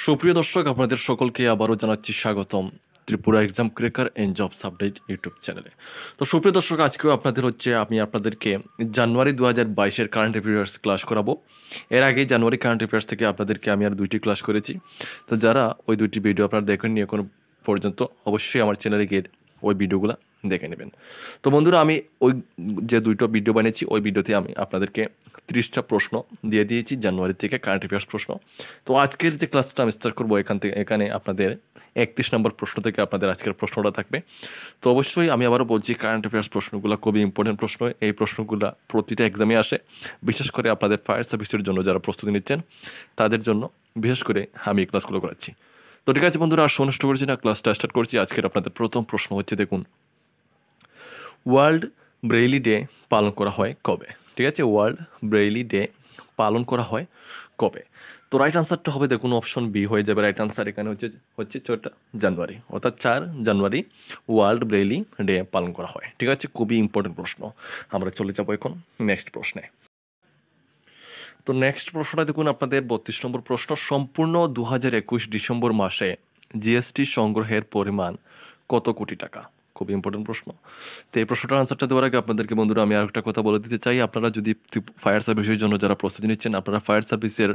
সুপ্রিয় দর্শক, আপনাদের সকলকে আবারও জানাচ্ছি স্বাগতম Tripura exam cracker and jobs update YouTube চ্যানেলে। তো সুপ্রিয় দর্শক, আজকেও আমি আপনাদেরকে জানুয়ারি 2022-এর কারেন্ট অ্যাফেয়ার্স ক্লাস করাবো। এর আগে জানুয়ারি কারেন্ট অ্যাফেয়ার্স থেকে আপনাদেরকে আমি আর 2টি ক্লাস করেছি। তো যারা ওই 2টি ভিডিও আপনারা দেখেননি এখনো পর্যন্ত, অবশ্যই আমার চ্যানেলে গিয়ে ওই ভিডিওগুলো দেখে নেবেন। তো বন্ধুরা, আমি ওই যে 2টো ভিডিও বানিয়েছি ওই ভিডিওতে আমি আপনাদেরকে 30টা প্রশ্ন দিয়ে দিয়েছি জানুয়ারি থেকে কারেন্ট অ্যাফেয়ার্স প্রশ্ন। তো আজকের যে ক্লাসটা আমি স্টার্ট করবো এখানে আপনাদের 31 নম্বর প্রশ্ন থেকে আপনাদের আজকের প্রশ্নটা থাকবে। তো অবশ্যই আমি আবারও বলছি, কারেন্ট অ্যাফেয়ার্স প্রশ্নগুলো খুবই ইম্পর্টেন্ট প্রশ্ন। এই প্রশ্নগুলো প্রতিটা এক্সামে আসে, বিশেষ করে আপনাদের ফায়ার সার্ভিসের জন্য যারা প্রস্তুতি নিচ্ছেন তাদের জন্য বিশেষ করে আমি এই ক্লাসগুলো করাচ্ছি। তো ঠিক আছে বন্ধুরা, আর নষ্ট করছি না, ক্লাসটা স্টার্ট করছি। আজকের আপনাদের প্রথম প্রশ্ন হচ্ছে, দেখুন, ওয়ার্ল্ড ব্রেইলি ডে পালন করা হয় কবে? ঠিক আছে, ওয়ার্ল্ড ব্রেইলি ডে পালন করা হয় কবে? তো রাইট আনসারটা হবে, দেখুন, অপশন বি হয়ে যাবে রাইট আনসার। এখানে হচ্ছে 4 জানুয়ারি, অর্থাৎ 4 জানুয়ারি ওয়ার্ল্ড ব্রেইলি ডে পালন করা হয়। ঠিক আছে, খুবই ইম্পর্টেন্ট প্রশ্ন। আমরা চলে যাবো এখন নেক্সট প্রশ্নে। তো নেক্সট প্রশ্নটা দেখুন, আপনাদের 32 নম্বর প্রশ্ন। সম্পূর্ণ 2021 ডিসেম্বর মাসে জিএসটি সংগ্রহের পরিমাণ কত কোটি টাকা? খুবই ইম্পর্টেন্ট প্রশ্ন। তো এই প্রশ্নটার আনসারটা দেওয়ার আগে আপনাদেরকে বন্ধুরা আমি আরেকটা কথা বলে দিতে চাই। আপনারা যদি ফায়ার সার্ভিসের জন্য যারা প্রস্তুতি নিচ্ছেন, আপনারা ফায়ার সার্ভিসের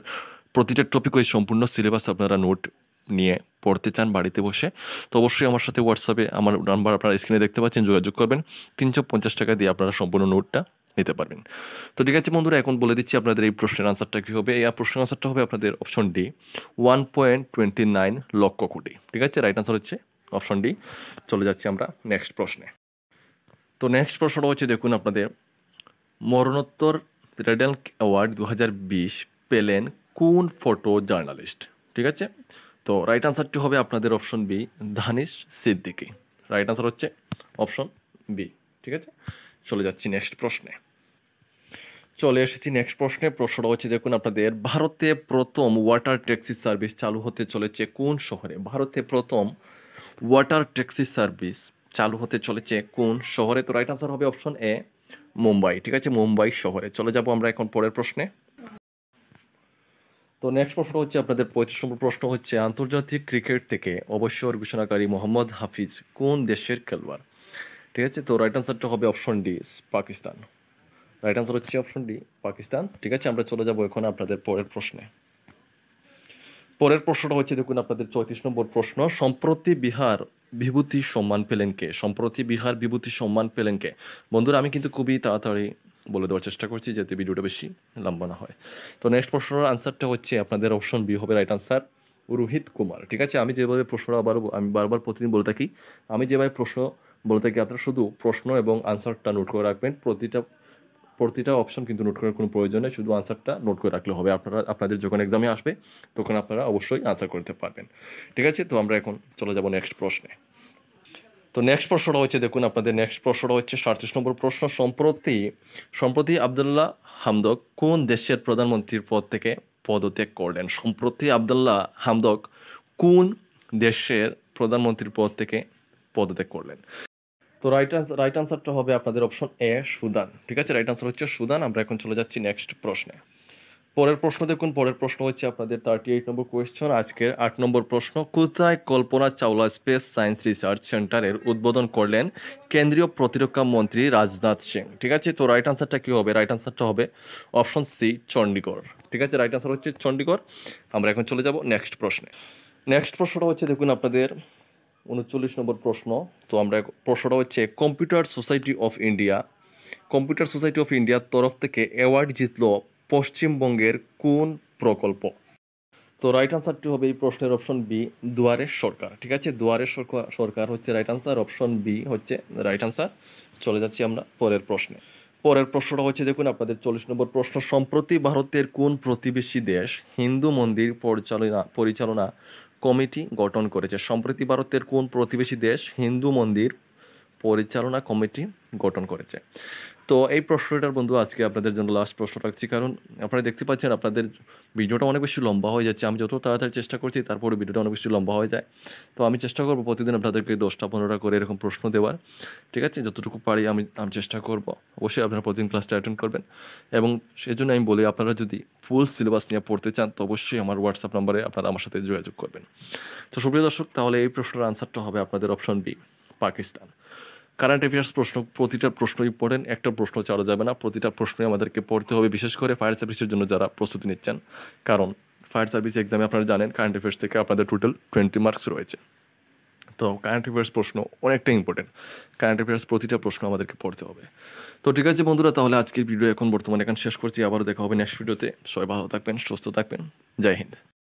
প্রতিটা টপিক ওই সম্পূর্ণ সিলেবাস আপনারা নোট নিয়ে পড়তে চান বাড়িতে বসে, তো অবশ্যই আমার সাথে হোয়াটসঅ্যাপে আমার নাম্বার আপনারা স্ক্রিনে দেখতে পাচ্ছেন, যোগাযোগ করবেন। 350 টাকা দিয়ে আপনারা সম্পূর্ণ নোটটা নিতে পারবেন। তো ঠিক আছে বন্ধুরা, এখন বলে দিচ্ছি আপনাদের এই প্রশ্নের আনসারটা কী হবে। এই প্রশ্নের আনসারটা হবে আপনাদের অপশন ডি, 1.29 লক্ষ কোটি। ঠিক আছে, রাইট আনসার হচ্ছে অপশন ডি। চলে যাচ্ছি আমরা নেক্সট প্রশ্নে। তো নেক্সট প্রশ্নটা হচ্ছে, দেখুন, আপনাদের মরণোত্তর রেডেল অ্যাওয়ার্ড 2020 পেলেন কোন ফটো জার্নালিস্ট? ঠিক আছে, তো রাইট আনসারটি হবে আপনাদের option B, Danish Siddiqui. Right answer হচ্ছে অপশন বি। ঠিক আছে, চলে যাচ্ছি নেক্সট প্রশ্নে। চলে এসেছি নেক্সট প্রশ্নে। প্রশ্নটা হচ্ছে, দেখুন, আপনাদের ভারতে প্রথম ওয়াটার ট্যাক্সি সার্ভিস চালু হতে চলেছে কোন শহরে? ভারতে প্রথম ওয়াটার ট্যাক্সি সার্ভিস চালু হতে চলেছে কোন শহরে? তো রাইট আনসার হবে অপশন এ, মুম্বাই। ঠিক আছে, মুম্বাই শহরে। চলে যাব আমরা এখন পরের প্রশ্নে। তো নেক্সট প্রশ্ন হচ্ছে আপনাদের 35 নম্বর প্রশ্ন হচ্ছে, আন্তর্জাতিক ক্রিকেট থেকে অবসর ঘোষণাকারী মোহাম্মদ হাফিজ কোন দেশের খেলোয়াড়? ঠিক আছে, তো রাইট আনসারটা হবে option D, Pakistan. Right answer হচ্ছে অপশন ডি, পাকিস্তান। ঠিক আছে, আমরা চলে যাব এখন আপনাদের পরের প্রশ্নে। পরের প্রশ্নটা হচ্ছে, দেখুন, আপনাদের 34 নম্বর প্রশ্ন। সম্প্রতি বিহার বিভূতি সম্মান পেলেন কে? সম্প্রতি বিহার বিভূতি সম্মান পেলেন কে? বন্ধুরা, আমি কিন্তু খুবই তাড়াতাড়ি বলে দেওয়ার চেষ্টা করছি যাতে ভিডিওটা বেশি লম্বা না হয়। তো নেক্সট প্রশ্নের আনসারটা হচ্ছে আপনাদের অপশন বি হবে রাইট আনসার, রোহিত কুমার। ঠিক আছে, আমি যেভাবে প্রশ্নটা আমি বারবার প্রতিদিন বলে থাকি, আমি যেভাবে প্রশ্ন বলে থাকি, আপনারা শুধু প্রশ্ন এবং আনসারটা নোট করে রাখবেন। প্রতিটা অপশন কিন্তু নোট করার কোনো প্রয়োজন নেই, শুধু আনসারটা নোট করে রাখলে হবে। আপনাদের যখন এক্সামে আসবে তখন আপনারা অবশ্যই আনসার করতে পারবেন। ঠিক আছে, তো আমরা এখন চলে যাব নেক্সট প্রশ্নে। তো নেক্সট প্রশ্নটা হচ্ছে, দেখুন, আপনাদের নেক্সট প্রশ্নটা হচ্ছে 37 নম্বর প্রশ্ন। সম্প্রতি আবদুল্লাহ হামদক কোন দেশের প্রধানমন্ত্রীর পদ থেকে পদত্যাগ করলেন? সম্প্রতি আবদুল্লাহ হামদক কোন দেশের প্রধানমন্ত্রীর পদ থেকে পদত্যাগ করলেন? তো রাইট আনসারটা হবে আপনাদের অপশন এ, সুদান। ঠিক আছে, রাইট আনসার হচ্ছে সুদান। আমরা এখন চলে যাচ্ছি নেক্সট প্রশ্নে। পরের প্রশ্ন দেখুন, পরের প্রশ্ন হচ্ছে আপনাদের 38 নম্বর কোয়েশ্চন। আজকের 8 নম্বর প্রশ্ন, কোথায় Kalpana Chawla space science research সেন্টারের উদ্বোধন করলেন কেন্দ্রীয় প্রতিরক্ষা মন্ত্রী রাজনাথ সিং? ঠিক আছে, তো রাইট আনসারটা কী হবে? রাইট আনসারটা হবে অপশন সি, চণ্ডীগড়। ঠিক আছে, রাইট আনসার হচ্ছে চণ্ডীগড়। আমরা এখন চলে যাব নেক্সট প্রশ্নে। নেক্সট প্রশ্নটা হচ্ছে, দেখুন, আপনাদের 39 নম্বর প্রশ্ন। তো আমরা প্রশ্নটা হচ্ছে, কম্পিউটার সোসাইটি অফ ইন্ডিয়ার তরফ থেকে অ্যাওয়ার্ড জিতল পশ্চিমবঙ্গের কোন প্রকল্প? তো রাইট আনসারটি হবে এই প্রশ্নের অপশন বি, দুয়ারের সরকার। ঠিক আছে, দুয়ারের সরকার হচ্ছে রাইট আনসার, অপশন বি হচ্ছে রাইট আনসার। চলে যাচ্ছি আমরা পরের প্রশ্নে। পরের প্রশ্নটা হচ্ছে, দেখুন, আপনাদের 40 নম্বর প্রশ্ন। সম্প্রতি ভারতের কোন প্রতিবেশী দেশ হিন্দু মন্দির পরিচালনা কমিটি গঠন করেছে? সম্প্রতি ভারতের কোন প্রতিবেশী দেশ হিন্দু মন্দির পরিচালনা কমিটি গঠন করেছে? তো তো এই প্রশ্নটার বন্ধু আজকে আপনাদের জন্য লাস্ট প্রশ্ন রাখছি, কারণ আপনারা দেখতে পাচ্ছেন আপনাদের ভিডিওটা অনেক বেশি লম্বা হয়ে যাচ্ছে। আমি যত তাড়াতাড়ি চেষ্টা করছি তারপরে ভিডিওটা অনেক বেশি লম্বা হয়ে যায়। তো আমি চেষ্টা করবো প্রতিদিন আপনাদেরকে 10টা-15টা করে এরকম প্রশ্ন দেওয়ার, ঠিক আছে? যতটুকু পারি আমি চেষ্টা করব। অবশ্যই আপনারা প্রতিদিন ক্লাসটা অ্যাটেন্ড করবেন, এবং সেই জন্য আমি বলি আপনারা যদি ফুল সিলেবাস নিয়ে পড়তে চান তো অবশ্যই আমার হোয়াটসঅ্যাপ নাম্বারে আপনারা আমার সাথে যোগাযোগ করবেন। তো সুপ্রিয় দর্শক, তাহলে এই প্রশ্নের আনসারটা হবে আপনাদের option B, Pakistan. Current affairs প্রশ্ন, প্রতিটা প্রশ্ন ইম্পর্টেন্ট, একটা প্রশ্ন ছাড়া যাবে না, প্রতিটা প্রশ্নই আমাদেরকে পড়তে হবে, বিশেষ করে ফায়ার সার্ভিসের জন্য যারা প্রস্তুতি নিচ্ছেন। কারণ ফায়ার সার্ভিস এক্সামে আপনারা জানেন কারেন্ট অ্যাফেয়ার্স থেকে আপনাদের টোটাল 20 মার্কস রয়েছে। তো কারেন্ট অ্যাফেয়ার্স প্রশ্ন অনেকটা ইম্পর্টেন্ট, কারেন্ট অ্যাফেয়ার্স প্রতিটা প্রশ্ন আমাদেরকে পড়তে হবে। তো ঠিক আছে বন্ধুরা, তাহলে আজকের ভিডিও বর্তমানে শেষ করছি। আবারও দেখা হবে নেক্সট ভিডিওতে। সবাই ভালো থাকবেন, সুস্থ থাকবেন। জয় হিন্দ।